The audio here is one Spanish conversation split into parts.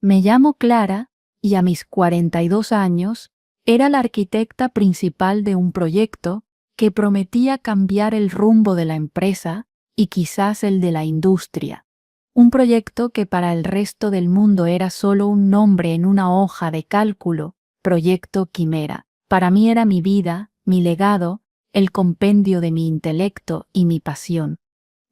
Me llamo Clara y a mis 42 años era la arquitecta principal de un proyecto que prometía cambiar el rumbo de la empresa y quizás el de la industria. Un proyecto que para el resto del mundo era solo un nombre en una hoja de cálculo, Proyecto Quimera. Para mí era mi vida, mi legado, el compendio de mi intelecto y mi pasión.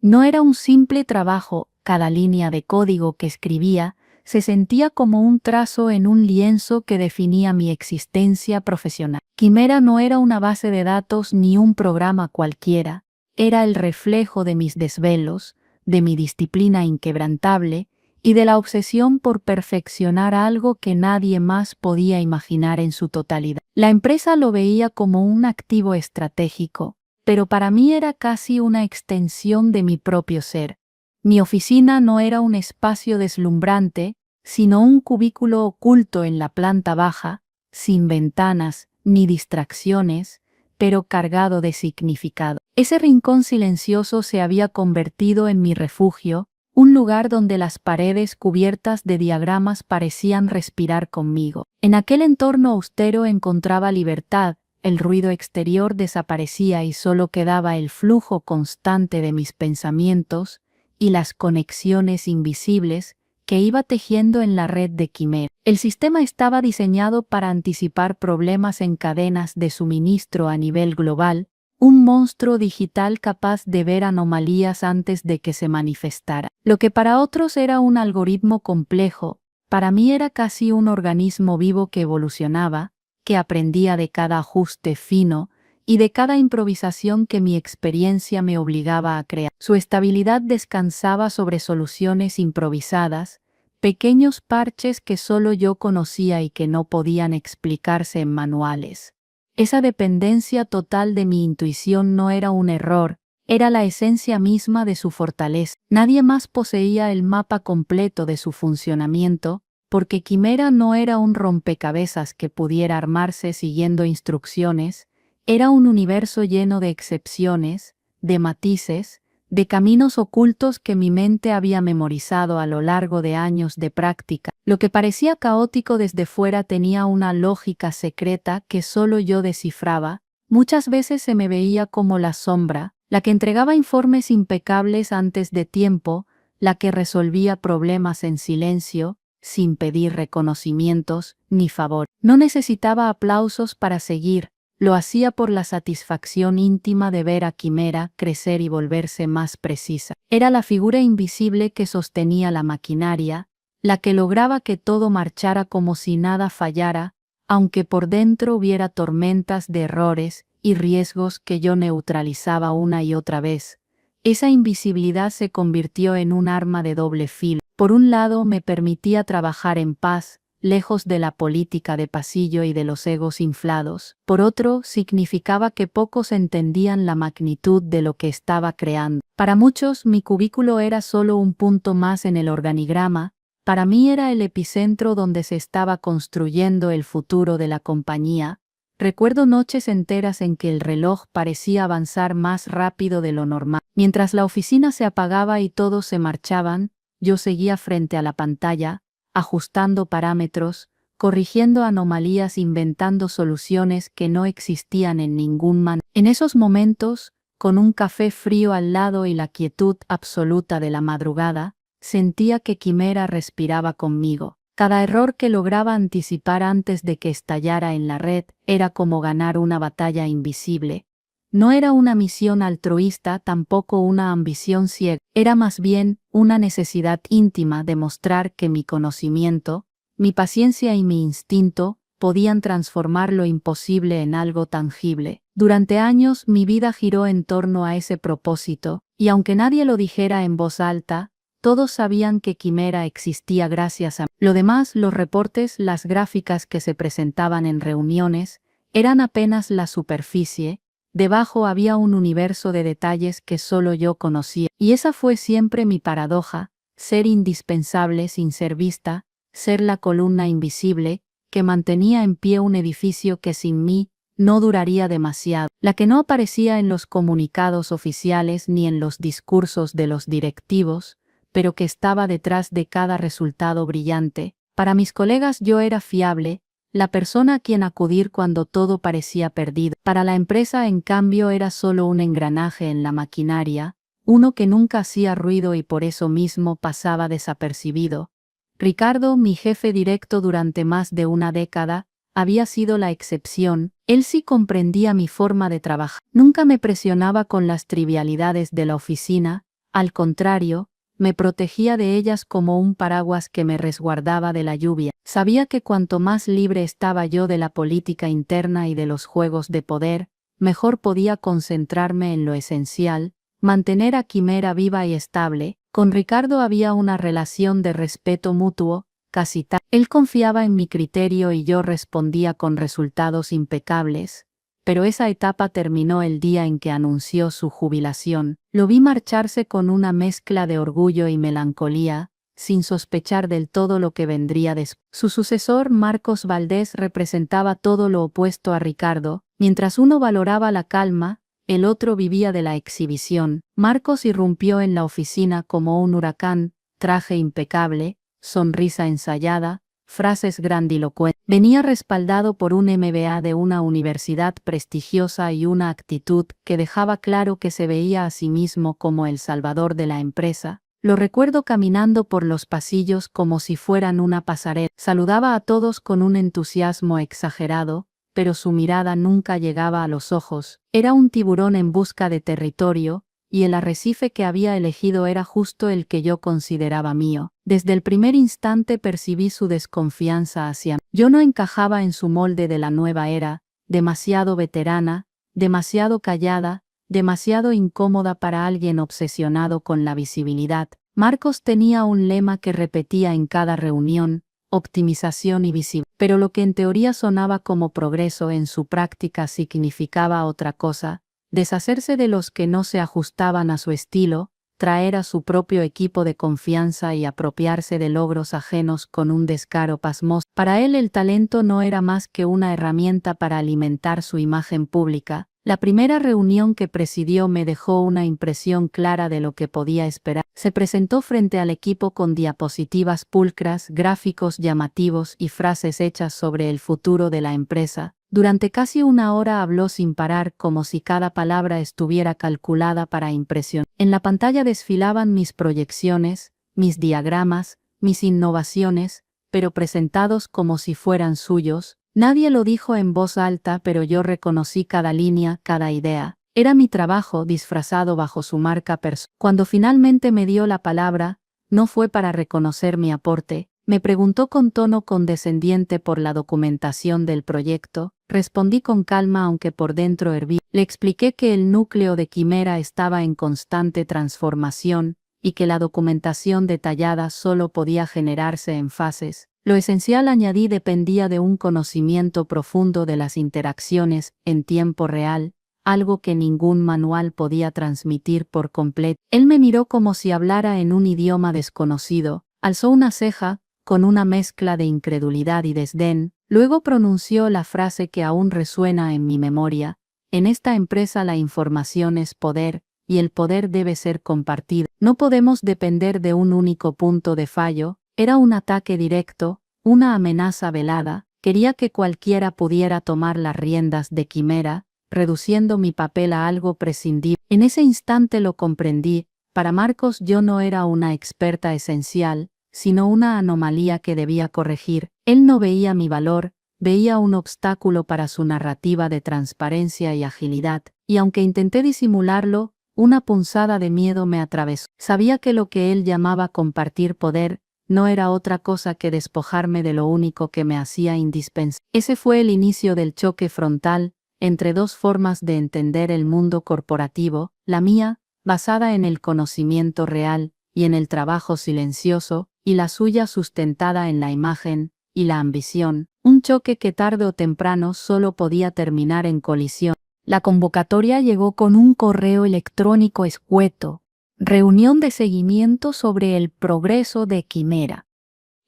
No era un simple trabajo, cada línea de código que escribía se sentía como un trazo en un lienzo que definía mi existencia profesional. Quimera no era una base de datos ni un programa cualquiera, era el reflejo de mis desvelos, de mi disciplina inquebrantable y de la obsesión por perfeccionar algo que nadie más podía imaginar en su totalidad. La empresa lo veía como un activo estratégico, pero para mí era casi una extensión de mi propio ser. Mi oficina no era un espacio deslumbrante, sino un cubículo oculto en la planta baja, sin ventanas ni distracciones, pero cargado de significado. Ese rincón silencioso se había convertido en mi refugio, un lugar donde las paredes cubiertas de diagramas parecían respirar conmigo. En aquel entorno austero encontraba libertad, el ruido exterior desaparecía y solo quedaba el flujo constante de mis pensamientos y las conexiones invisibles que iba tejiendo en la red de Quimera. El sistema estaba diseñado para anticipar problemas en cadenas de suministro a nivel global, un monstruo digital capaz de ver anomalías antes de que se manifestara. Lo que para otros era un algoritmo complejo, para mí era casi un organismo vivo que evolucionaba, que aprendía de cada ajuste fino y de cada improvisación que mi experiencia me obligaba a crear. Su estabilidad descansaba sobre soluciones improvisadas, pequeños parches que solo yo conocía y que no podían explicarse en manuales. Esa dependencia total de mi intuición no era un error, era la esencia misma de su fortaleza. Nadie más poseía el mapa completo de su funcionamiento, porque Quimera no era un rompecabezas que pudiera armarse siguiendo instrucciones, era un universo lleno de excepciones, de matices, de caminos ocultos que mi mente había memorizado a lo largo de años de práctica. Lo que parecía caótico desde fuera tenía una lógica secreta que solo yo descifraba. Muchas veces se me veía como la sombra, la que entregaba informes impecables antes de tiempo, la que resolvía problemas en silencio, sin pedir reconocimientos ni favor. No necesitaba aplausos para seguir, lo hacía por la satisfacción íntima de ver a Quimera crecer y volverse más precisa. Era la figura invisible que sostenía la maquinaria, la que lograba que todo marchara como si nada fallara, aunque por dentro hubiera tormentas de errores y riesgos que yo neutralizaba una y otra vez. Esa invisibilidad se convirtió en un arma de doble filo. Por un lado me permitía trabajar en paz, lejos de la política de pasillo y de los egos inflados. Por otro, significaba que pocos entendían la magnitud de lo que estaba creando. Para muchos, mi cubículo era solo un punto más en el organigrama, para mí era el epicentro donde se estaba construyendo el futuro de la compañía. Recuerdo noches enteras en que el reloj parecía avanzar más rápido de lo normal. Mientras la oficina se apagaba y todos se marchaban, yo seguía frente a la pantalla, ajustando parámetros, corrigiendo anomalías, inventando soluciones que no existían en ningún manual. En esos momentos, con un café frío al lado y la quietud absoluta de la madrugada, sentía que Quimera respiraba conmigo. Cada error que lograba anticipar antes de que estallara en la red era como ganar una batalla invisible. No era una misión altruista, tampoco una ambición ciega, era más bien una necesidad íntima de mostrar que mi conocimiento, mi paciencia y mi instinto podían transformar lo imposible en algo tangible. Durante años mi vida giró en torno a ese propósito, y aunque nadie lo dijera en voz alta, todos sabían que Quimera existía gracias a mí. Lo demás, los reportes, las gráficas que se presentaban en reuniones, eran apenas la superficie. Debajo había un universo de detalles que solo yo conocía. Y esa fue siempre mi paradoja, ser indispensable sin ser vista, ser la columna invisible, que mantenía en pie un edificio que sin mí no duraría demasiado, la que no aparecía en los comunicados oficiales ni en los discursos de los directivos, pero que estaba detrás de cada resultado brillante, Para mis colegas yo era fiable, la persona a quien acudir cuando todo parecía perdido. Para la empresa, en cambio, era solo un engranaje en la maquinaria, uno que nunca hacía ruido y por eso mismo pasaba desapercibido. Ricardo, mi jefe directo durante más de una década, había sido la excepción. Él sí comprendía mi forma de trabajar. Nunca me presionaba con las trivialidades de la oficina, al contrario, me protegía de ellas como un paraguas que me resguardaba de la lluvia. Sabía que cuanto más libre estaba yo de la política interna y de los juegos de poder, mejor podía concentrarme en lo esencial, mantener a Quimera viva y estable. Con Ricardo había una relación de respeto mutuo, casi tal. Él confiaba en mi criterio y yo respondía con resultados impecables. Pero esa etapa terminó el día en que anunció su jubilación. Lo vi marcharse con una mezcla de orgullo y melancolía, sin sospechar del todo lo que vendría después. Su sucesor, Marcos Valdés, representaba todo lo opuesto a Ricardo. Mientras uno valoraba la calma, el otro vivía de la exhibición. Marcos irrumpió en la oficina como un huracán, traje impecable, sonrisa ensayada, frases grandilocuentes. Venía respaldado por un MBA de una universidad prestigiosa y una actitud que dejaba claro que se veía a sí mismo como el salvador de la empresa. Lo recuerdo caminando por los pasillos como si fueran una pasarela. Saludaba a todos con un entusiasmo exagerado, pero su mirada nunca llegaba a los ojos. Era un tiburón en busca de territorio, y el arrecife que había elegido era justo el que yo consideraba mío. Desde el primer instante percibí su desconfianza hacia mí. Yo no encajaba en su molde de la nueva era, demasiado veterana, demasiado callada, demasiado incómoda para alguien obsesionado con la visibilidad. Marcos tenía un lema que repetía en cada reunión: optimización y visibilidad. Pero lo que en teoría sonaba como progreso en su práctica significaba otra cosa: deshacerse de los que no se ajustaban a su estilo, traer a su propio equipo de confianza y apropiarse de logros ajenos con un descaro pasmoso. Para él el talento no era más que una herramienta para alimentar su imagen pública. La primera reunión que presidió me dejó una impresión clara de lo que podía esperar. Se presentó frente al equipo con diapositivas pulcras, gráficos llamativos y frases hechas sobre el futuro de la empresa. Durante casi una hora habló sin parar, como si cada palabra estuviera calculada para impresionar. En la pantalla desfilaban mis proyecciones, mis diagramas, mis innovaciones, pero presentados como si fueran suyos. Nadie lo dijo en voz alta, pero yo reconocí cada línea, cada idea. Era mi trabajo disfrazado bajo su marca personal. Cuando finalmente me dio la palabra, no fue para reconocer mi aporte. Me preguntó con tono condescendiente por la documentación del proyecto. Respondí con calma, aunque por dentro hervía. Le expliqué que el núcleo de Quimera estaba en constante transformación y que la documentación detallada solo podía generarse en fases. Lo esencial, añadí, dependía de un conocimiento profundo de las interacciones en tiempo real, algo que ningún manual podía transmitir por completo. Él me miró como si hablara en un idioma desconocido, alzó una ceja, con una mezcla de incredulidad y desdén, luego pronunció la frase que aún resuena en mi memoria: en esta empresa la información es poder, y el poder debe ser compartido. No podemos depender de un único punto de fallo. Era un ataque directo, una amenaza velada. Quería que cualquiera pudiera tomar las riendas de Quimera, reduciendo mi papel a algo prescindible. En ese instante lo comprendí. Para Marcos yo no era una experta esencial, sino una anomalía que debía corregir. Él no veía mi valor, veía un obstáculo para su narrativa de transparencia y agilidad, y aunque intenté disimularlo, una punzada de miedo me atravesó. Sabía que lo que él llamaba compartir poder no era otra cosa que despojarme de lo único que me hacía indispensable. Ese fue el inicio del choque frontal entre dos formas de entender el mundo corporativo: la mía, basada en el conocimiento real y en el trabajo silencioso, y la suya, sustentada en la imagen y la ambición. Un choque que tarde o temprano solo podía terminar en colisión. La convocatoria llegó con un correo electrónico escueto: reunión de seguimiento sobre el progreso de Quimera.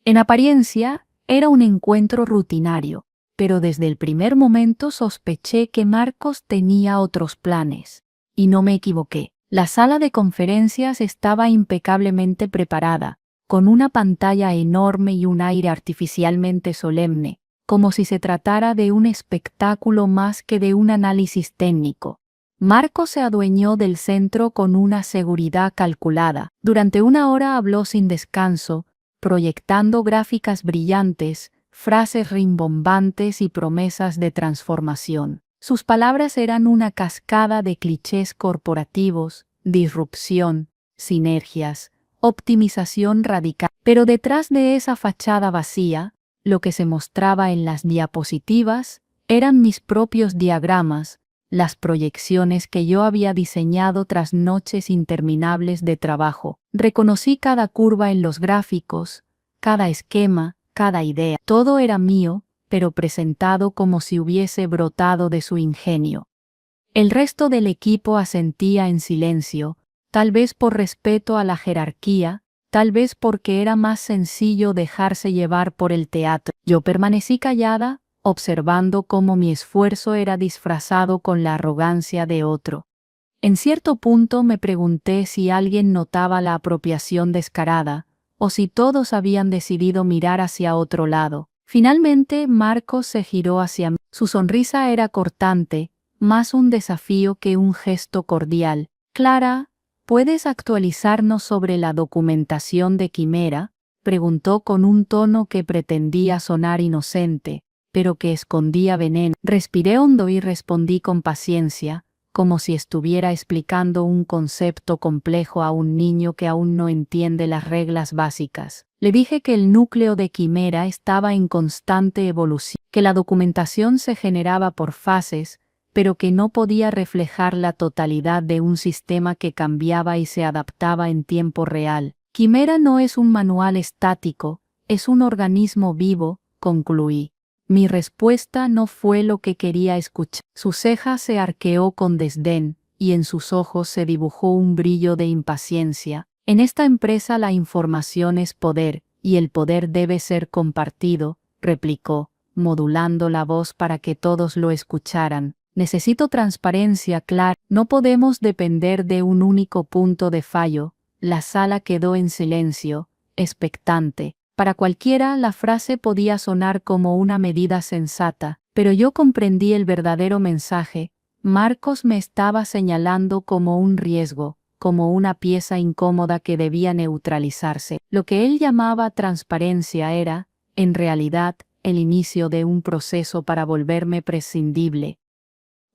En apariencia, era un encuentro rutinario, pero desde el primer momento sospeché que Marcos tenía otros planes. Y no me equivoqué. La sala de conferencias estaba impecablemente preparada, con una pantalla enorme y un aire artificialmente solemne, como si se tratara de un espectáculo más que de un análisis técnico. Marcos se adueñó del centro con una seguridad calculada. Durante una hora habló sin descanso, proyectando gráficas brillantes, frases rimbombantes y promesas de transformación. Sus palabras eran una cascada de clichés corporativos, disrupción, sinergias, optimización radical. Pero detrás de esa fachada vacía, lo que se mostraba en las diapositivas eran mis propios diagramas, las proyecciones que yo había diseñado tras noches interminables de trabajo. Reconocí cada curva en los gráficos, cada esquema, cada idea. Todo era mío, pero presentado como si hubiese brotado de su ingenio. El resto del equipo asentía en silencio, tal vez por respeto a la jerarquía, tal vez porque era más sencillo dejarse llevar por el teatro. Yo permanecí callada, observando cómo mi esfuerzo era disfrazado con la arrogancia de otro. En cierto punto me pregunté si alguien notaba la apropiación descarada, o si todos habían decidido mirar hacia otro lado. Finalmente, Marcos se giró hacia mí. Su sonrisa era cortante, más un desafío que un gesto cordial. Clara, ¿puedes actualizarnos sobre la documentación de Quimera?, preguntó con un tono que pretendía sonar inocente, pero que escondía veneno. Respiré hondo y respondí con paciencia, como si estuviera explicando un concepto complejo a un niño que aún no entiende las reglas básicas. Le dije que el núcleo de Quimera estaba en constante evolución, que la documentación se generaba por fases, pero que no podía reflejar la totalidad de un sistema que cambiaba y se adaptaba en tiempo real. Quimera no es un manual estático, es un organismo vivo, concluí. Mi respuesta no fue lo que quería escuchar. Su ceja se arqueó con desdén, y en sus ojos se dibujó un brillo de impaciencia. En esta empresa la información es poder, y el poder debe ser compartido, replicó, modulando la voz para que todos lo escucharan. Necesito transparencia, Clara. No podemos depender de un único punto de fallo. La sala quedó en silencio, expectante. Para cualquiera la frase podía sonar como una medida sensata, pero yo comprendí el verdadero mensaje. Marcos me estaba señalando como un riesgo, como una pieza incómoda que debía neutralizarse. Lo que él llamaba transparencia era, en realidad, el inicio de un proceso para volverme prescindible.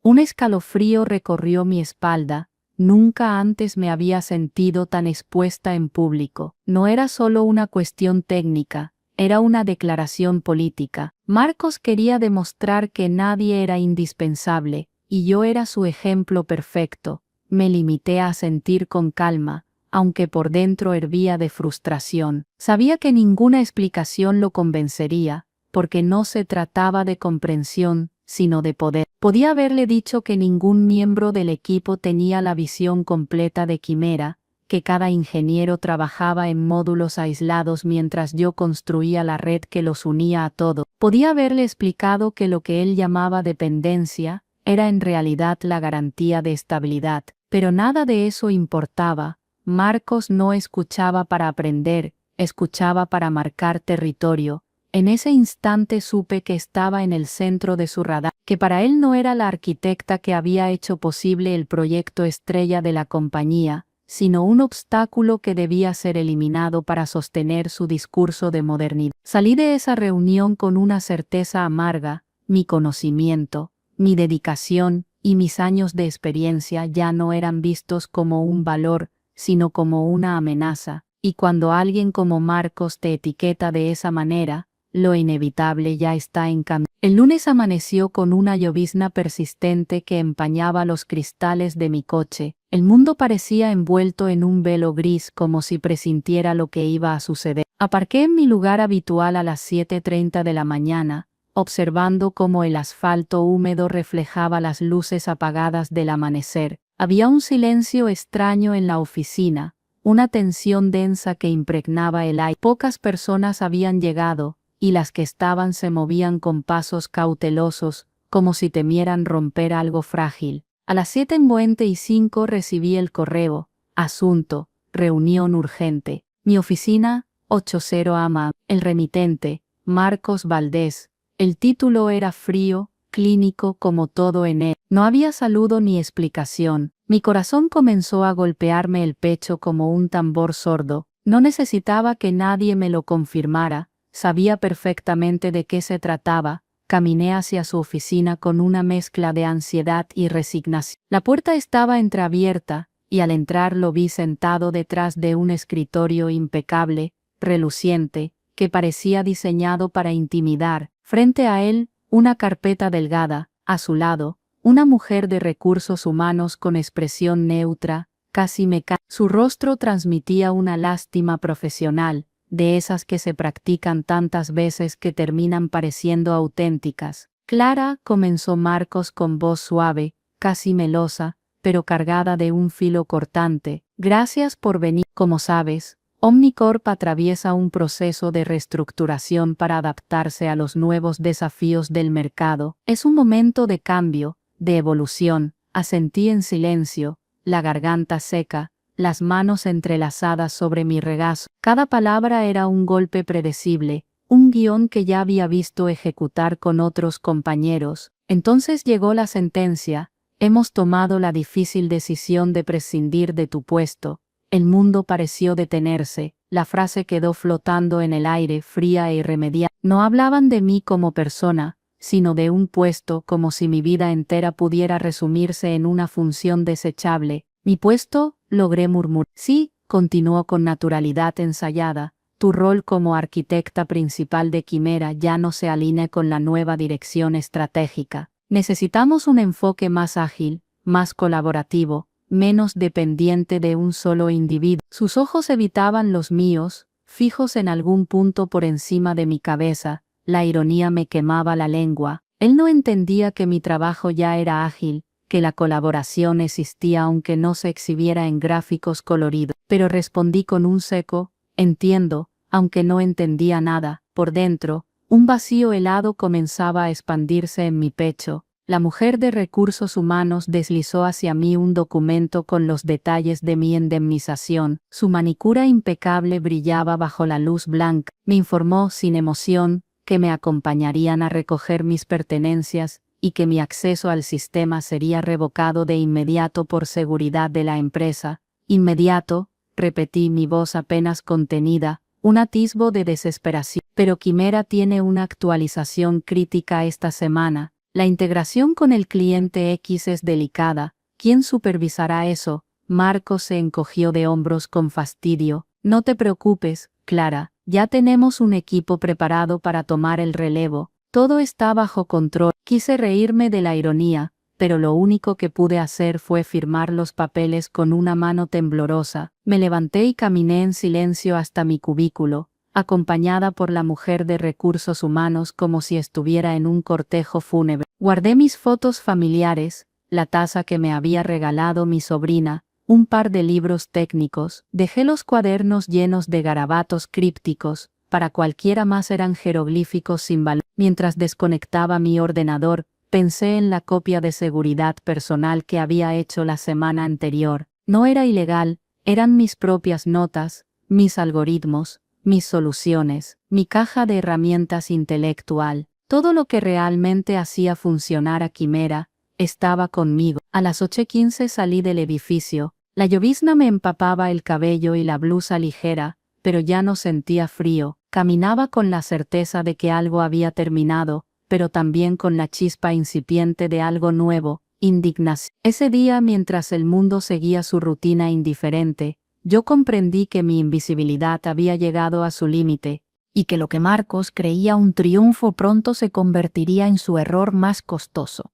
Un escalofrío recorrió mi espalda. Nunca antes me había sentido tan expuesta en público. No era solo una cuestión técnica, era una declaración política. Marcos quería demostrar que nadie era indispensable, y yo era su ejemplo perfecto. Me limité a sentir con calma, aunque por dentro hervía de frustración. Sabía que ninguna explicación lo convencería, porque no se trataba de comprensión, sino de poder. Podía haberle dicho que ningún miembro del equipo tenía la visión completa de Quimera, que cada ingeniero trabajaba en módulos aislados mientras yo construía la red que los unía a todos. Podía haberle explicado que lo que él llamaba dependencia era en realidad la garantía de estabilidad, pero nada de eso importaba. Marcos no escuchaba para aprender, escuchaba para marcar territorio. En ese instante supe que estaba en el centro de su radar, que para él no era la arquitecta que había hecho posible el proyecto estrella de la compañía, sino un obstáculo que debía ser eliminado para sostener su discurso de modernidad. Salí de esa reunión con una certeza amarga: mi conocimiento, mi dedicación y mis años de experiencia ya no eran vistos como un valor, sino como una amenaza, y cuando alguien como Marcos te etiqueta de esa manera, lo inevitable ya está en camino. El lunes amaneció con una llovizna persistente que empañaba los cristales de mi coche. El mundo parecía envuelto en un velo gris, como si presintiera lo que iba a suceder. Aparqué en mi lugar habitual a las 7:30 de la mañana, observando cómo el asfalto húmedo reflejaba las luces apagadas del amanecer. Había un silencio extraño en la oficina, una tensión densa que impregnaba el aire. Pocas personas habían llegado, y las que estaban se movían con pasos cautelosos, como si temieran romper algo frágil. A las 7:25 recibí el correo: asunto, reunión urgente. Mi oficina, 80 AMA. El remitente, Marcos Valdés. El título era frío, clínico como todo en él. No había saludo ni explicación. Mi corazón comenzó a golpearme el pecho como un tambor sordo. No necesitaba que nadie me lo confirmara. Sabía perfectamente de qué se trataba. Caminé hacia su oficina con una mezcla de ansiedad y resignación. La puerta estaba entreabierta, y al entrar lo vi sentado detrás de un escritorio impecable, reluciente, que parecía diseñado para intimidar. Frente a él, una carpeta delgada, a su lado, una mujer de recursos humanos con expresión neutra, casi mecánica. Su rostro transmitía una lástima profesional, de esas que se practican tantas veces que terminan pareciendo auténticas. Clara, comenzó Marcos con voz suave, casi melosa, pero cargada de un filo cortante. Gracias por venir. Como sabes, Omnicorp atraviesa un proceso de reestructuración para adaptarse a los nuevos desafíos del mercado. Es un momento de cambio, de evolución. Asentí en silencio, la garganta seca, las manos entrelazadas sobre mi regazo. Cada palabra era un golpe predecible, un guión que ya había visto ejecutar con otros compañeros. Entonces llegó la sentencia: hemos tomado la difícil decisión de prescindir de tu puesto. El mundo pareció detenerse, la frase quedó flotando en el aire, fría e irremediable. No hablaban de mí como persona, sino de un puesto, como si mi vida entera pudiera resumirse en una función desechable. Mi puesto, logré murmurar. Sí, continuó con naturalidad ensayada, tu rol como arquitecta principal de Quimera ya no se alinea con la nueva dirección estratégica. Necesitamos un enfoque más ágil, más colaborativo, menos dependiente de un solo individuo. Sus ojos evitaban los míos, fijos en algún punto por encima de mi cabeza. La ironía me quemaba la lengua. Él no entendía que mi trabajo ya era ágil, que la colaboración existía aunque no se exhibiera en gráficos coloridos. Pero respondí con un seco, entiendo, aunque no entendía nada. Por dentro, un vacío helado comenzaba a expandirse en mi pecho. La mujer de recursos humanos deslizó hacia mí un documento con los detalles de mi indemnización. Su manicura impecable brillaba bajo la luz blanca. Me informó sin emoción que me acompañarían a recoger mis pertenencias y que mi acceso al sistema sería revocado de inmediato por seguridad de la empresa. Inmediato, repetí, mi voz apenas contenida, un atisbo de desesperación. Pero Quimera tiene una actualización crítica esta semana. La integración con el cliente X es delicada. ¿Quién supervisará eso? Marcos se encogió de hombros con fastidio. No te preocupes, Clara, ya tenemos un equipo preparado para tomar el relevo. Todo está bajo control. Quise reírme de la ironía, pero lo único que pude hacer fue firmar los papeles con una mano temblorosa. Me levanté y caminé en silencio hasta mi cubículo, acompañada por la mujer de recursos humanos como si estuviera en un cortejo fúnebre. Guardé mis fotos familiares, la taza que me había regalado mi sobrina, un par de libros técnicos, dejé los cuadernos llenos de garabatos crípticos, para cualquiera más eran jeroglíficos sin valor. Mientras desconectaba mi ordenador, pensé en la copia de seguridad personal que había hecho la semana anterior. No era ilegal, eran mis propias notas, mis algoritmos, mis soluciones, mi caja de herramientas intelectual. Todo lo que realmente hacía funcionar a Quimera estaba conmigo. A las 8:15 salí del edificio. La llovizna me empapaba el cabello y la blusa ligera, pero ya no sentía frío. Caminaba con la certeza de que algo había terminado, pero también con la chispa incipiente de algo nuevo, indignación. Ese día, mientras el mundo seguía su rutina indiferente, yo comprendí que mi invisibilidad había llegado a su límite, y que lo que Marcos creía un triunfo pronto se convertiría en su error más costoso.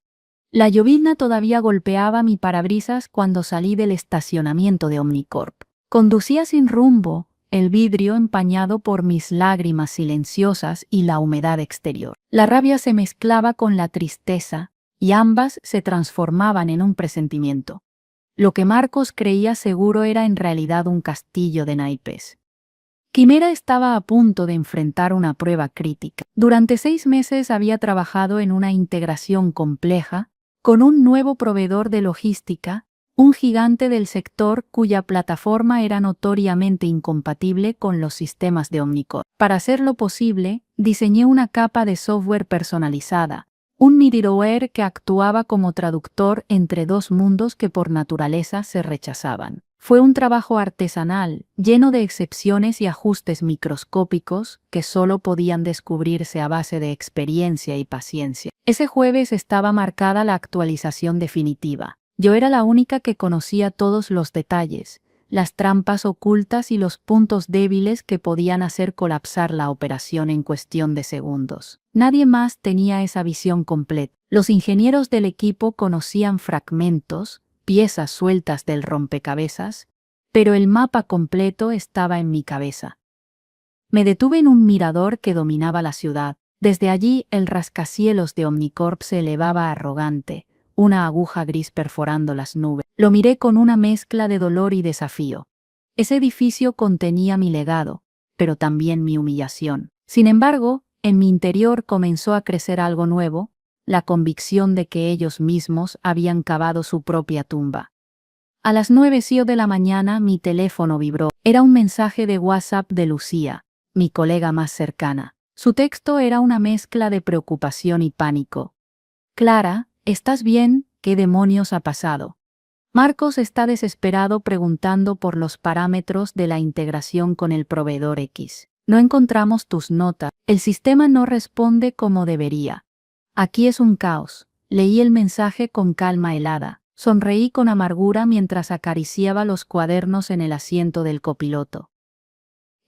La llovizna todavía golpeaba mi parabrisas cuando salí del estacionamiento de Omnicorp. Conducía sin rumbo, el vidrio empañado por mis lágrimas silenciosas y la humedad exterior. La rabia se mezclaba con la tristeza, y ambas se transformaban en un presentimiento. Lo que Marcos creía seguro era en realidad un castillo de naipes. Quimera estaba a punto de enfrentar una prueba crítica. Durante 6 meses había trabajado en una integración compleja, con un nuevo proveedor de logística, un gigante del sector cuya plataforma era notoriamente incompatible con los sistemas de Omnicorp. Para hacerlo posible, diseñé una capa de software personalizada, un middleware que actuaba como traductor entre dos mundos que por naturaleza se rechazaban. Fue un trabajo artesanal, lleno de excepciones y ajustes microscópicos que solo podían descubrirse a base de experiencia y paciencia. Ese jueves estaba marcada la actualización definitiva. Yo era la única que conocía todos los detalles, las trampas ocultas y los puntos débiles que podían hacer colapsar la operación en cuestión de segundos. Nadie más tenía esa visión completa. Los ingenieros del equipo conocían fragmentos, piezas sueltas del rompecabezas, pero el mapa completo estaba en mi cabeza. Me detuve en un mirador que dominaba la ciudad. Desde allí el rascacielos de Omnicorp se elevaba arrogante, una aguja gris perforando las nubes. Lo miré con una mezcla de dolor y desafío. Ese edificio contenía mi legado, pero también mi humillación. Sin embargo, en mi interior comenzó a crecer algo nuevo, la convicción de que ellos mismos habían cavado su propia tumba. A las 9:00 de la mañana mi teléfono vibró. Era un mensaje de WhatsApp de Lucía, mi colega más cercana. Su texto era una mezcla de preocupación y pánico. Clara, ¿estás bien? ¿Qué demonios ha pasado? Marcos está desesperado preguntando por los parámetros de la integración con el proveedor X. No encontramos tus notas. El sistema no responde como debería. Aquí es un caos. Leí el mensaje con calma helada. Sonreí con amargura mientras acariciaba los cuadernos en el asiento del copiloto.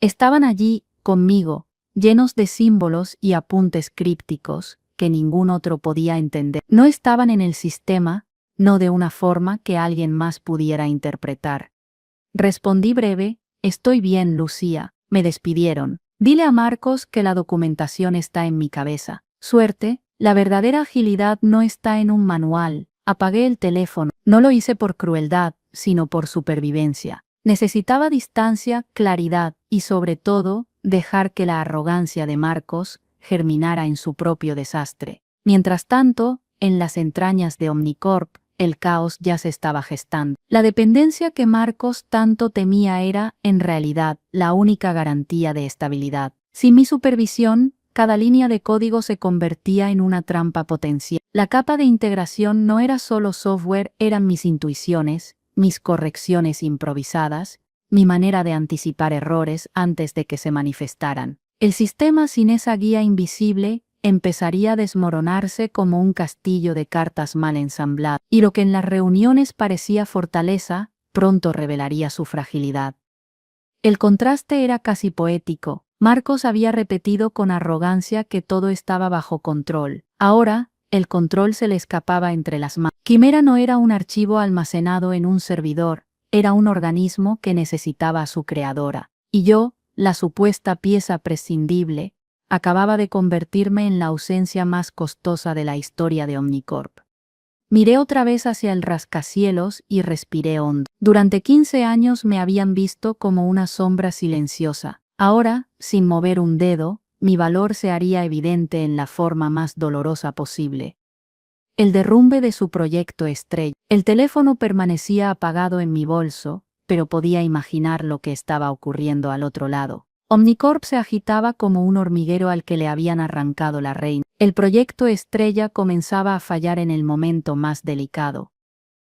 Estaban allí, conmigo, llenos de símbolos y apuntes crípticos que ningún otro podía entender. No estaban en el sistema, no de una forma que alguien más pudiera interpretar. Respondí breve: estoy bien, Lucía. Me despidieron. Dile a Marcos que la documentación está en mi cabeza. Suerte. La verdadera agilidad no está en un manual. Apagué el teléfono. No lo hice por crueldad, sino por supervivencia. Necesitaba distancia, claridad y, sobre todo, dejar que la arrogancia de Marcos germinara en su propio desastre. Mientras tanto, en las entrañas de Omnicorp, el caos ya se estaba gestando. La dependencia que Marcos tanto temía era, en realidad, la única garantía de estabilidad. Sin mi supervisión, cada línea de código se convertía en una trampa potencial. La capa de integración no era solo software, eran mis intuiciones, mis correcciones improvisadas, mi manera de anticipar errores antes de que se manifestaran. El sistema sin esa guía invisible empezaría a desmoronarse como un castillo de cartas mal ensamblado, y lo que en las reuniones parecía fortaleza, pronto revelaría su fragilidad. El contraste era casi poético. Marcos había repetido con arrogancia que todo estaba bajo control. Ahora, el control se le escapaba entre las manos. Quimera no era un archivo almacenado en un servidor, era un organismo que necesitaba a su creadora. Y yo, la supuesta pieza prescindible, acababa de convertirme en la ausencia más costosa de la historia de Omnicorp. Miré otra vez hacia el rascacielos y respiré hondo. Durante 15 años me habían visto como una sombra silenciosa. Ahora, sin mover un dedo, mi valor se haría evidente en la forma más dolorosa posible. El derrumbe de su proyecto estrella. El teléfono permanecía apagado en mi bolso, pero podía imaginar lo que estaba ocurriendo al otro lado. Omnicorp se agitaba como un hormiguero al que le habían arrancado la reina. El proyecto estrella comenzaba a fallar en el momento más delicado,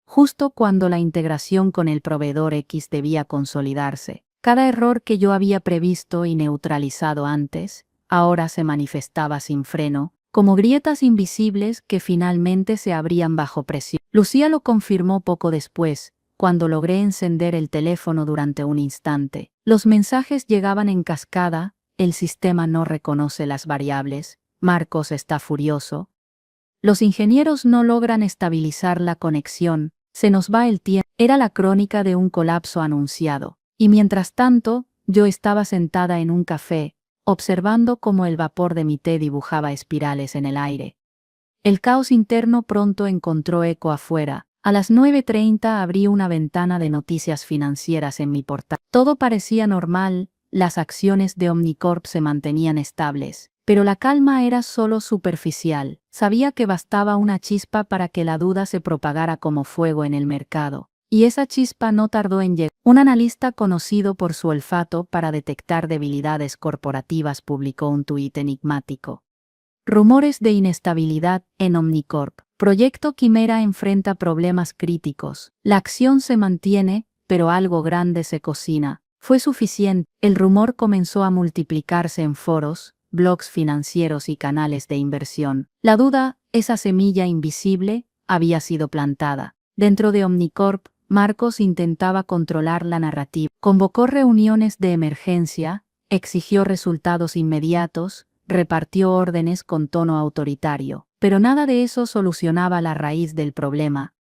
justo cuando la integración con el proveedor X debía consolidarse. Cada error que yo había previsto y neutralizado antes, ahora se manifestaba sin freno, como grietas invisibles que finalmente se abrían bajo presión. Lucía lo confirmó poco después, cuando logré encender el teléfono durante un instante. Los mensajes llegaban en cascada: el sistema no reconoce las variables, Marcos está furioso, los ingenieros no logran estabilizar la conexión, se nos va el tiempo. Era la crónica de un colapso anunciado. Y mientras tanto, yo estaba sentada en un café, observando cómo el vapor de mi té dibujaba espirales en el aire. El caos interno pronto encontró eco afuera. A las 9:30 abrí una ventana de noticias financieras en mi portal. Todo parecía normal, las acciones de Omnicorp se mantenían estables, pero la calma era solo superficial. Sabía que bastaba una chispa para que la duda se propagara como fuego en el mercado. Y esa chispa no tardó en llegar. Un analista conocido por su olfato para detectar debilidades corporativas publicó un tuit enigmático. Rumores de inestabilidad en Omnicorp. Proyecto Quimera enfrenta problemas críticos. La acción se mantiene, pero algo grande se cocina. Fue suficiente. El rumor comenzó a multiplicarse en foros, blogs financieros y canales de inversión. La duda, esa semilla invisible, había sido plantada. Dentro de Omnicorp, Marcos intentaba controlar la narrativa. Convocó reuniones de emergencia, exigió resultados inmediatos, repartió órdenes con tono autoritario. Pero nada de eso solucionaba la raíz del problema.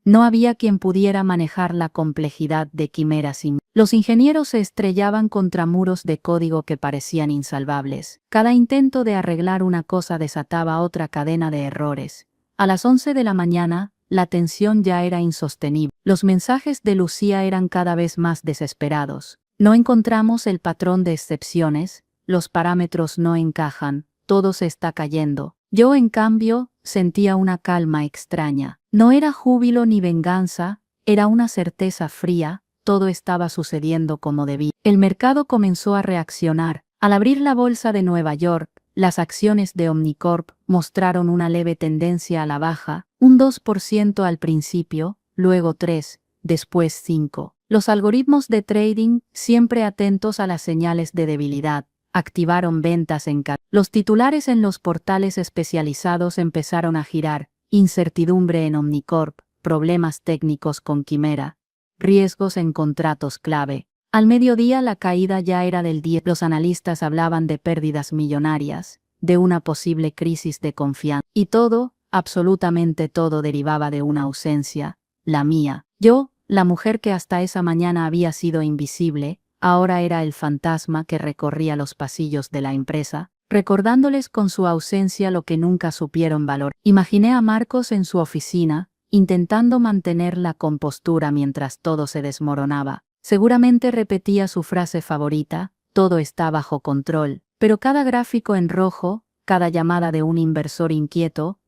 No había quien pudiera manejar la complejidad de Quimera sin. Los ingenieros se estrellaban contra muros de código que parecían insalvables. Cada intento de arreglar una cosa desataba otra cadena de errores. A las 11 de la mañana, la tensión ya era insostenible. Los mensajes de Lucía eran cada vez más desesperados. No encontramos el patrón de excepciones, los parámetros no encajan, todo se está cayendo. Yo, en cambio, sentía una calma extraña. No era júbilo ni venganza, era una certeza fría, todo estaba sucediendo como debía. El mercado comenzó a reaccionar. Al abrir la bolsa de Nueva York, las acciones de Omnicorp mostraron una leve tendencia a la baja, un 2% al principio, luego 3%, después 5%. Los algoritmos de trading, siempre atentos a las señales de debilidad, activaron ventas en cadena. Los titulares en los portales especializados empezaron a girar. Incertidumbre en Omnicorp, problemas técnicos con Quimera, riesgos en contratos clave. Al mediodía la caída ya era del 10%. Los analistas hablaban de pérdidas millonarias, de una posible crisis de confianza. Y todo, absolutamente todo derivaba de una ausencia, la mía. Yo, la mujer que hasta esa mañana había sido invisible, ahora era el fantasma que recorría los pasillos de la empresa, recordándoles con su ausencia lo que nunca supieron valorar. Imaginé a Marcos en su oficina, intentando mantener la compostura mientras todo se desmoronaba. Seguramente repetía su frase favorita, todo está bajo control, pero cada gráfico en rojo, cada llamada de un inversor inquieto,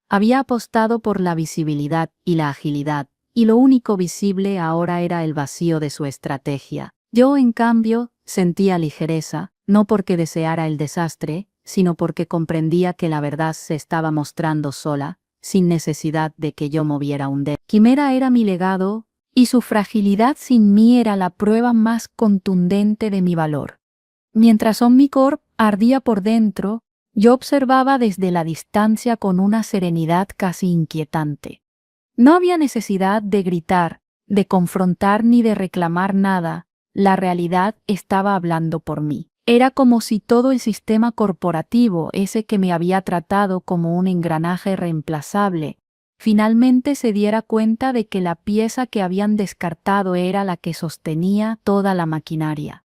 había apostado por la visibilidad y la agilidad, y lo único visible ahora era el vacío de su estrategia. Yo, en cambio, sentía ligereza, no porque deseara el desastre, sino porque comprendía que la verdad se estaba mostrando sola, sin necesidad de que yo moviera un dedo. Quimera era mi legado, y su fragilidad sin mí era la prueba más contundente de mi valor. Mientras Omnicorp ardía por dentro, yo observaba desde la distancia con una serenidad casi inquietante. No había necesidad de gritar, de confrontar ni de reclamar nada. La realidad estaba hablando por mí. Era como si todo el sistema corporativo, ese que me había tratado como un engranaje reemplazable, finalmente se diera cuenta de que la pieza que habían descartado era la que sostenía toda la maquinaria.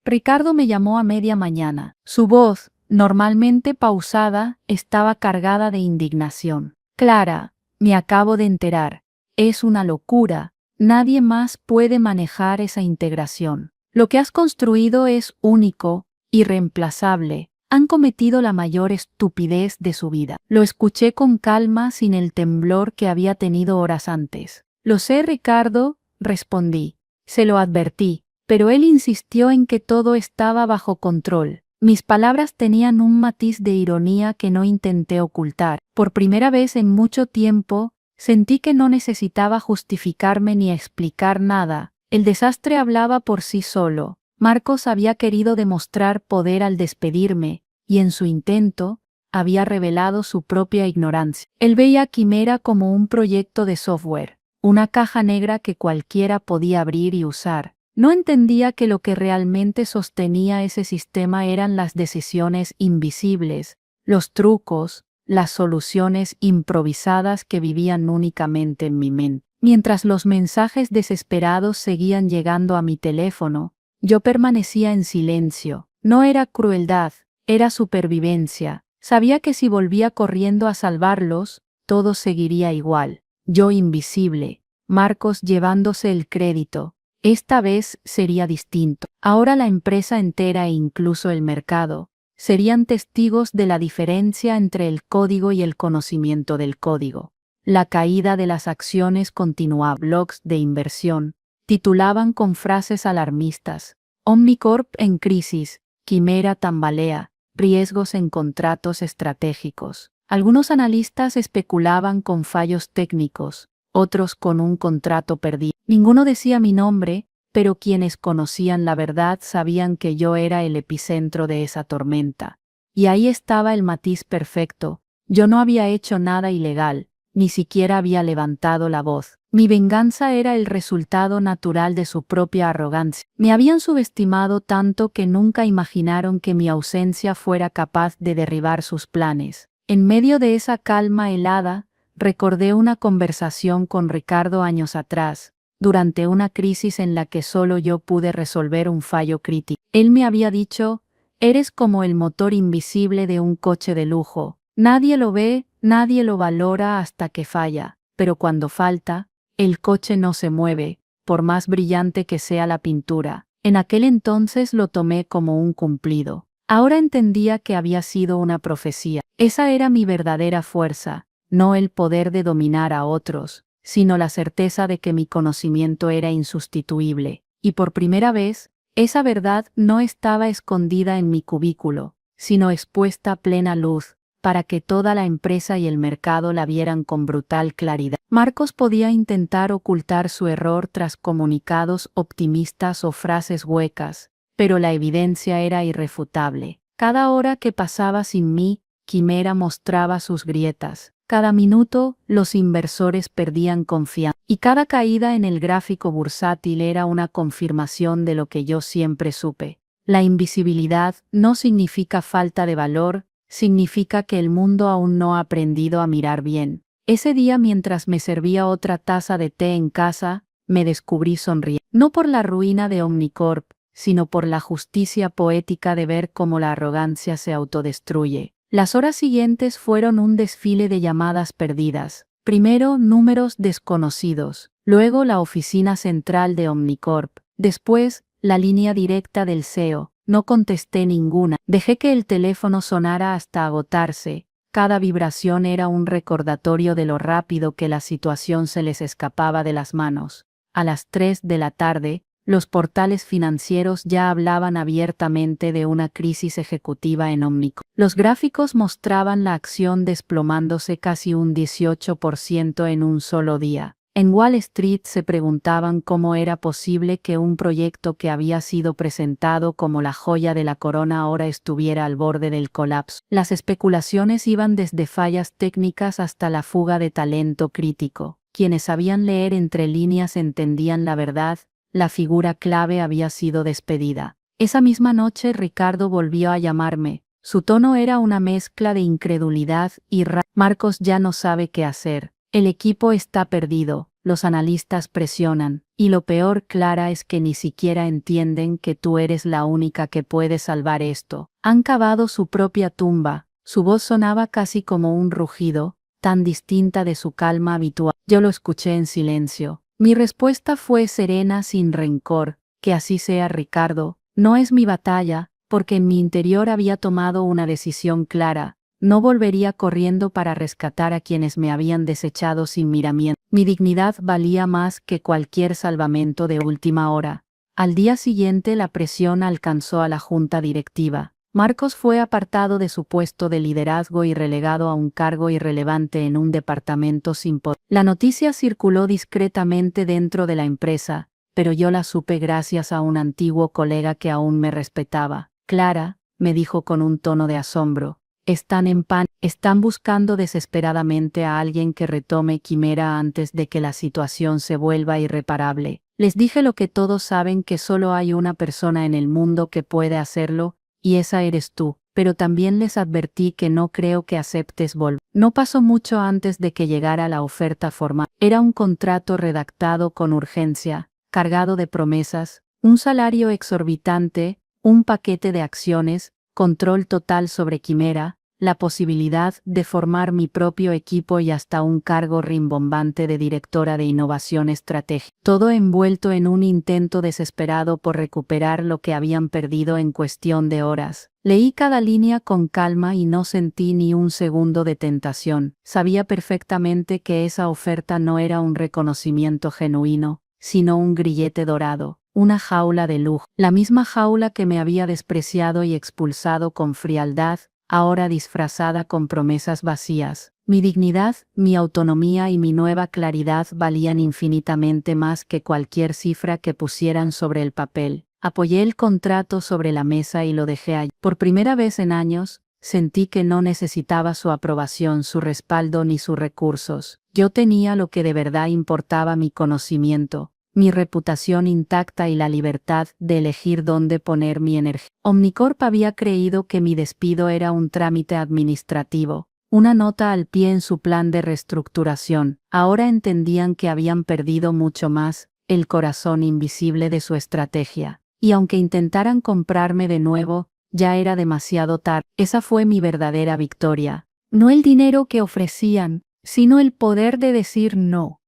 Ricardo me llamó a media mañana. Su voz, normalmente pausada, estaba cargada de indignación. Clara, me acabo de enterar. Es una locura. Nadie más puede manejar esa integración. Lo que has construido es único, irreemplazable. Han cometido la mayor estupidez de su vida. Lo escuché con calma, sin el temblor que había tenido horas antes. Lo sé, Ricardo, respondí. Se lo advertí, pero él insistió en que todo estaba bajo control. Mis palabras tenían un matiz de ironía que no intenté ocultar. Por primera vez en mucho tiempo, sentí que no necesitaba justificarme ni explicar nada. El desastre hablaba por sí solo. Marcos había querido demostrar poder al despedirme, y en su intento, había revelado su propia ignorancia. Él veía a Quimera como un proyecto de software, una caja negra que cualquiera podía abrir y usar. No entendía que lo que realmente sostenía ese sistema eran las decisiones invisibles, los trucos, las soluciones improvisadas que vivían únicamente en mi mente. Mientras los mensajes desesperados seguían llegando a mi teléfono, yo permanecía en silencio. No era crueldad, era supervivencia. Sabía que si volvía corriendo a salvarlos, todo seguiría igual. Yo invisible, Marcos llevándose el crédito. Esta vez sería distinto. Ahora la empresa entera e incluso el mercado serían testigos de la diferencia entre el código y el conocimiento del código. La caída de las acciones continuaba. Blogs de inversión titulaban con frases alarmistas: Omnicorp en crisis, Quimera tambalea, riesgos en contratos estratégicos. Algunos analistas especulaban con fallos técnicos, otros con un contrato perdido. Ninguno decía mi nombre, pero quienes conocían la verdad sabían que yo era el epicentro de esa tormenta. Y ahí estaba el matiz perfecto. Yo no había hecho nada ilegal, ni siquiera había levantado la voz. Mi venganza era el resultado natural de su propia arrogancia. Me habían subestimado tanto que nunca imaginaron que mi ausencia fuera capaz de derribar sus planes. En medio de esa calma helada, recordé una conversación con Ricardo años atrás, durante una crisis en la que solo yo pude resolver un fallo crítico. Él me había dicho: eres como el motor invisible de un coche de lujo. Nadie lo ve, nadie lo valora hasta que falla, pero cuando falta, el coche no se mueve, por más brillante que sea la pintura. En aquel entonces lo tomé como un cumplido. Ahora entendía que había sido una profecía. Esa era mi verdadera fuerza, no el poder de dominar a otros, sino la certeza de que mi conocimiento era insustituible. Y por primera vez, esa verdad no estaba escondida en mi cubículo, sino expuesta a plena luz, para que toda la empresa y el mercado la vieran con brutal claridad. Marcos podía intentar ocultar su error tras comunicados optimistas o frases huecas, pero la evidencia era irrefutable. Cada hora que pasaba sin mí, Quimera mostraba sus grietas. Cada minuto, los inversores perdían confianza. Y cada caída en el gráfico bursátil era una confirmación de lo que yo siempre supe. La invisibilidad no significa falta de valor, significa que el mundo aún no ha aprendido a mirar bien. Ese día, mientras me servía otra taza de té en casa, me descubrí sonriendo. No por la ruina de Omnicorp, sino por la justicia poética de ver cómo la arrogancia se autodestruye. Las horas siguientes fueron un desfile de llamadas perdidas. Primero, números desconocidos. Luego, la oficina central de Omnicorp. Después, la línea directa del CEO. No contesté ninguna. Dejé que el teléfono sonara hasta agotarse. Cada vibración era un recordatorio de lo rápido que la situación se les escapaba de las manos. A las 3 de la tarde, los portales financieros ya hablaban abiertamente de una crisis ejecutiva en Omnicorp. Los gráficos mostraban la acción desplomándose casi un 18% en un solo día. En Wall Street se preguntaban cómo era posible que un proyecto que había sido presentado como la joya de la corona ahora estuviera al borde del colapso. Las especulaciones iban desde fallas técnicas hasta la fuga de talento crítico. Quienes sabían leer entre líneas entendían la verdad: la figura clave había sido despedida. Esa misma noche Ricardo volvió a llamarme. Su tono era una mezcla de incredulidad y Marcos ya no sabe qué hacer. El equipo está perdido, los analistas presionan, y lo peor, Clara, es que ni siquiera entienden que tú eres la única que puede salvar esto. Han cavado su propia tumba. Su voz sonaba casi como un rugido, tan distinta de su calma habitual. Yo lo escuché en silencio. Mi respuesta fue serena, sin rencor: que así sea, Ricardo. No es mi batalla, porque en mi interior había tomado una decisión clara. No volvería corriendo para rescatar a quienes me habían desechado sin miramiento. Mi dignidad valía más que cualquier salvamento de última hora. Al día siguiente la presión alcanzó a la junta directiva. Marcos fue apartado de su puesto de liderazgo y relegado a un cargo irrelevante en un departamento sin poder. La noticia circuló discretamente dentro de la empresa, pero yo la supe gracias a un antiguo colega que aún me respetaba. Clara, me dijo con un tono de asombro, están en pánico, están buscando desesperadamente a alguien que retome Quimera antes de que la situación se vuelva irreparable. Les dije lo que todos saben, que solo hay una persona en el mundo que puede hacerlo, y esa eres tú, pero también les advertí que no creo que aceptes volver. No pasó mucho antes de que llegara la oferta formal. Era un contrato redactado con urgencia, cargado de promesas, un salario exorbitante, un paquete de acciones, control total sobre Quimera, la posibilidad de formar mi propio equipo y hasta un cargo rimbombante de directora de innovación estratégica. Todo envuelto en un intento desesperado por recuperar lo que habían perdido en cuestión de horas. Leí cada línea con calma y no sentí ni un segundo de tentación. Sabía perfectamente que esa oferta no era un reconocimiento genuino, sino un grillete dorado, una jaula de lujo. La misma jaula que me había despreciado y expulsado con frialdad, ahora disfrazada con promesas vacías. Mi dignidad, mi autonomía y mi nueva claridad valían infinitamente más que cualquier cifra que pusieran sobre el papel. Apoyé el contrato sobre la mesa y lo dejé allí. Por primera vez en años, sentí que no necesitaba su aprobación, su respaldo ni sus recursos. Yo tenía lo que de verdad importaba: mi conocimiento, mi reputación intacta y la libertad de elegir dónde poner mi energía. Omnicorp había creído que mi despido era un trámite administrativo, una nota al pie en su plan de reestructuración. Ahora entendían que habían perdido mucho más: el corazón invisible de su estrategia. Y aunque intentaran comprarme de nuevo, ya era demasiado tarde. Esa fue mi verdadera victoria. No el dinero que ofrecían, sino el poder de decir no.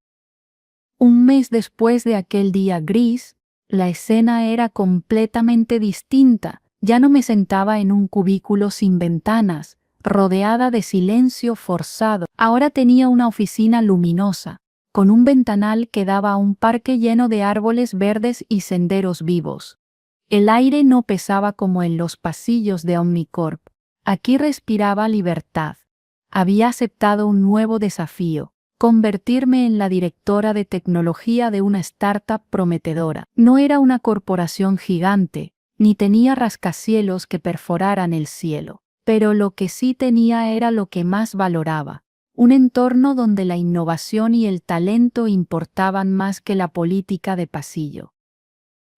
Un mes después de aquel día gris, la escena era completamente distinta. Ya no me sentaba en un cubículo sin ventanas, rodeada de silencio forzado. Ahora tenía una oficina luminosa, con un ventanal que daba a un parque lleno de árboles verdes y senderos vivos. El aire no pesaba como en los pasillos de Omnicorp. Aquí respiraba libertad. Había aceptado un nuevo desafío: convertirme en la directora de tecnología de una startup prometedora. No era una corporación gigante, ni tenía rascacielos que perforaran el cielo. Pero lo que sí tenía era lo que más valoraba: un entorno donde la innovación y el talento importaban más que la política de pasillo.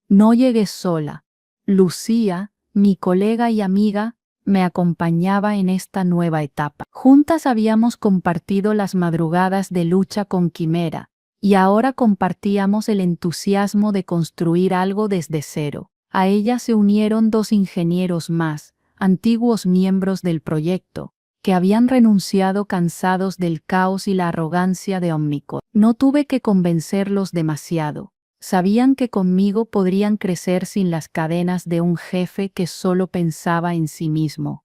No llegué sola. Lucía, mi colega y amiga, me acompañaba en esta nueva etapa. Juntas habíamos compartido las madrugadas de lucha con Quimera, y ahora compartíamos el entusiasmo de construir algo desde cero. A ella se unieron 2 ingenieros más, antiguos miembros del proyecto, que habían renunciado cansados del caos y la arrogancia de Omnicorp. No tuve que convencerlos demasiado. Sabían que conmigo podrían crecer sin las cadenas de un jefe que solo pensaba en sí mismo.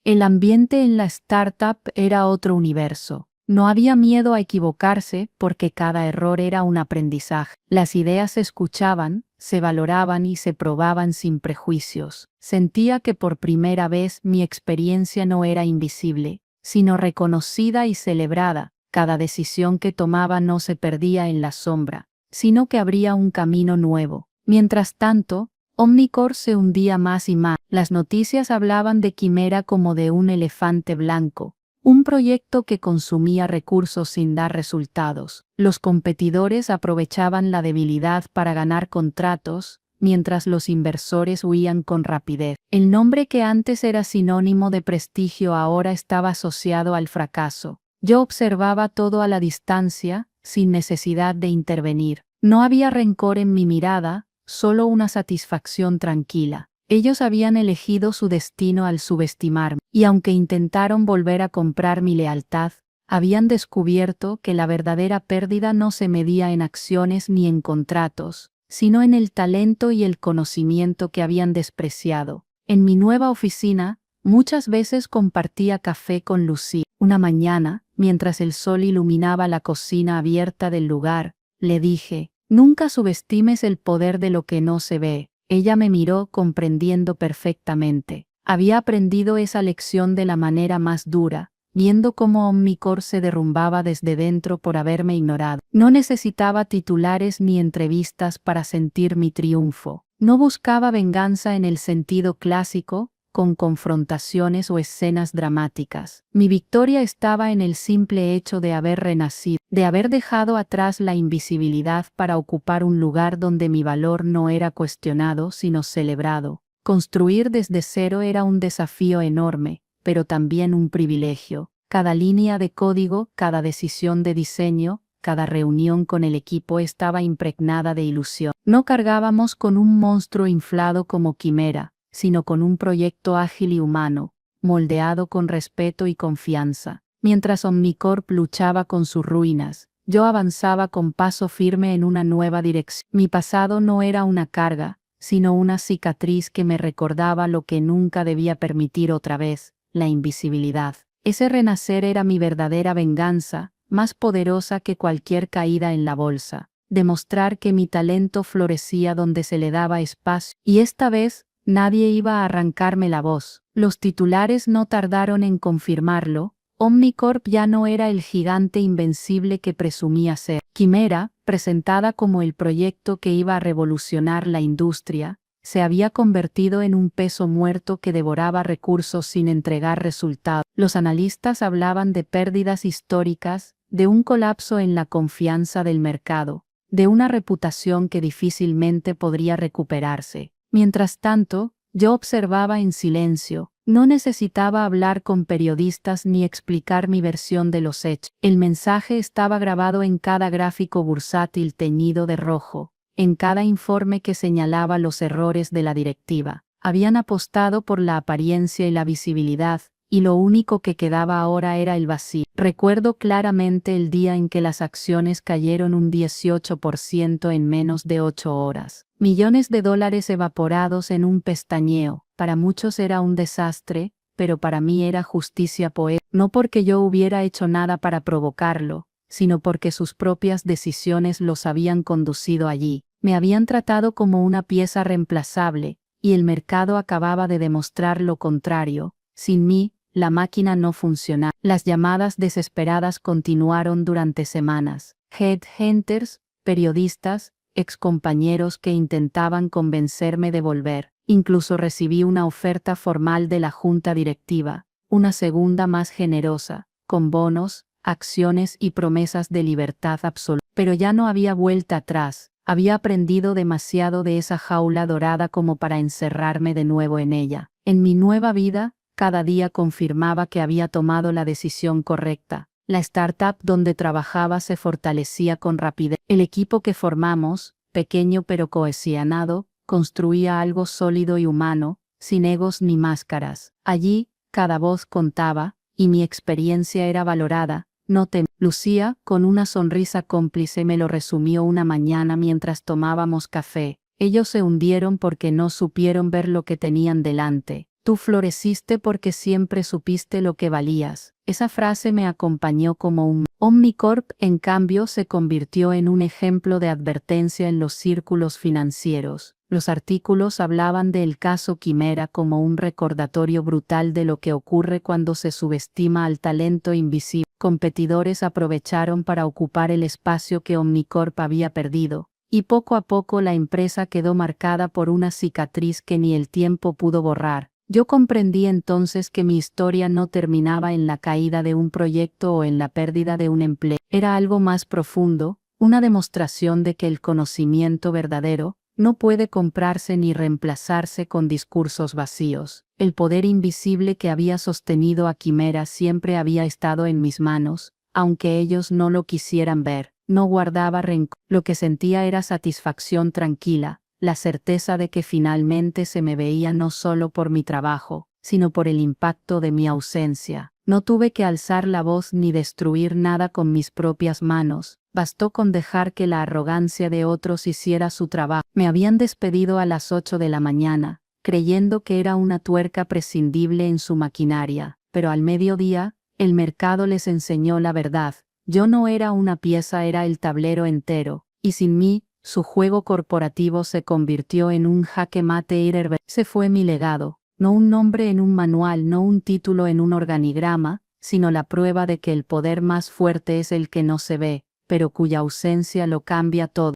El ambiente en la startup era otro universo. No había miedo a equivocarse porque cada error era un aprendizaje. Las ideas se escuchaban, se valoraban y se probaban sin prejuicios. Sentía que por primera vez mi experiencia no era invisible, sino reconocida y celebrada. Cada decisión que tomaba no se perdía en la sombra, sino que abría un camino nuevo. Mientras tanto, Omnicorp se hundía más y más. Las noticias hablaban de Quimera como de un elefante blanco, un proyecto que consumía recursos sin dar resultados. Los competidores aprovechaban la debilidad para ganar contratos, mientras los inversores huían con rapidez. El nombre que antes era sinónimo de prestigio ahora estaba asociado al fracaso. Yo observaba todo a la distancia, sin necesidad de intervenir. No había rencor en mi mirada, solo una satisfacción tranquila. Ellos habían elegido su destino al subestimarme, y aunque intentaron volver a comprar mi lealtad, habían descubierto que la verdadera pérdida no se medía en acciones ni en contratos, sino en el talento y el conocimiento que habían despreciado. En mi nueva oficina, muchas veces compartía café con Lucía. Una mañana, mientras el sol iluminaba la cocina abierta del lugar, le dije: «Nunca subestimes el poder de lo que no se ve». Ella me miró comprendiendo perfectamente. Había aprendido esa lección de la manera más dura, viendo cómo Omnicorp se derrumbaba desde dentro por haberme ignorado. No necesitaba titulares ni entrevistas para sentir mi triunfo. No buscaba venganza en el sentido clásico, con confrontaciones o escenas dramáticas. Mi victoria estaba en el simple hecho de haber renacido, de haber dejado atrás la invisibilidad para ocupar un lugar donde mi valor no era cuestionado sino celebrado. Construir desde cero era un desafío enorme, pero también un privilegio. Cada línea de código, cada decisión de diseño, cada reunión con el equipo estaba impregnada de ilusión. No cargábamos con un monstruo inflado como Quimera, sino con un proyecto ágil y humano, moldeado con respeto y confianza. Mientras Omnicorp luchaba con sus ruinas, yo avanzaba con paso firme en una nueva dirección. Mi pasado no era una carga, sino una cicatriz que me recordaba lo que nunca debía permitir otra vez, la invisibilidad. Ese renacer era mi verdadera venganza, más poderosa que cualquier caída en la bolsa. Demostrar que mi talento florecía donde se le daba espacio, y esta vez nadie iba a arrancarme la voz. Los titulares no tardaron en confirmarlo. Omnicorp ya no era el gigante invencible que presumía ser. Quimera, presentada como el proyecto que iba a revolucionar la industria, se había convertido en un peso muerto que devoraba recursos sin entregar resultados. Los analistas hablaban de pérdidas históricas, de un colapso en la confianza del mercado, de una reputación que difícilmente podría recuperarse. Mientras tanto, yo observaba en silencio. No necesitaba hablar con periodistas ni explicar mi versión de los hechos. El mensaje estaba grabado en cada gráfico bursátil teñido de rojo, en cada informe que señalaba los errores de la directiva. Habían apostado por la apariencia y la visibilidad, y lo único que quedaba ahora era el vacío. Recuerdo claramente el día en que las acciones cayeron un 18% en menos de 8 horas. Millones de dólares evaporados en un pestañeo. Para muchos era un desastre, pero para mí era justicia poética. No porque yo hubiera hecho nada para provocarlo, sino porque sus propias decisiones los habían conducido allí. Me habían tratado como una pieza reemplazable, y el mercado acababa de demostrar lo contrario. Sin mí, la máquina no funcionaba. Las llamadas desesperadas continuaron durante semanas. Headhunters, periodistas, excompañeros que intentaban convencerme de volver. Incluso recibí una oferta formal de la junta directiva, una segunda más generosa, con bonos, acciones y promesas de libertad absoluta. Pero ya no había vuelta atrás. Había aprendido demasiado de esa jaula dorada como para encerrarme de nuevo en ella. En mi nueva vida, cada día confirmaba que había tomado la decisión correcta. La startup donde trabajaba se fortalecía con rapidez. El equipo que formamos, pequeño pero cohesionado, construía algo sólido y humano, sin egos ni máscaras. Allí, cada voz contaba, y mi experiencia era valorada. No temía. Lucía, con una sonrisa cómplice, me lo resumió una mañana mientras tomábamos café. Ellos se hundieron porque no supieron ver lo que tenían delante. Tú floreciste porque siempre supiste lo que valías. Esa frase me acompañó como un... Omnicorp, en cambio, se convirtió en un ejemplo de advertencia en los círculos financieros. Los artículos hablaban del caso Quimera como un recordatorio brutal de lo que ocurre cuando se subestima al talento invisible. Competidores aprovecharon para ocupar el espacio que Omnicorp había perdido, y poco a poco la empresa quedó marcada por una cicatriz que ni el tiempo pudo borrar. Yo comprendí entonces que mi historia no terminaba en la caída de un proyecto o en la pérdida de un empleo. Era algo más profundo, una demostración de que el conocimiento verdadero no puede comprarse ni reemplazarse con discursos vacíos. El poder invisible que había sostenido a Quimera siempre había estado en mis manos, aunque ellos no lo quisieran ver. No guardaba rencor. Lo que sentía era satisfacción tranquila, la certeza de que finalmente se me veía no solo por mi trabajo, sino por el impacto de mi ausencia. No tuve que alzar la voz ni destruir nada con mis propias manos. Bastó con dejar que la arrogancia de otros hiciera su trabajo. Me habían despedido a las 8 de la mañana, creyendo que era una tuerca prescindible en su maquinaria, pero al mediodía, el mercado les enseñó la verdad. Yo no era una pieza, era el tablero entero, y sin mí, su juego corporativo se convirtió en un jaque mate irreversible. Ese fue mi legado, no un nombre en un manual, no un título en un organigrama, sino la prueba de que el poder más fuerte es el que no se ve, pero cuya ausencia lo cambia todo.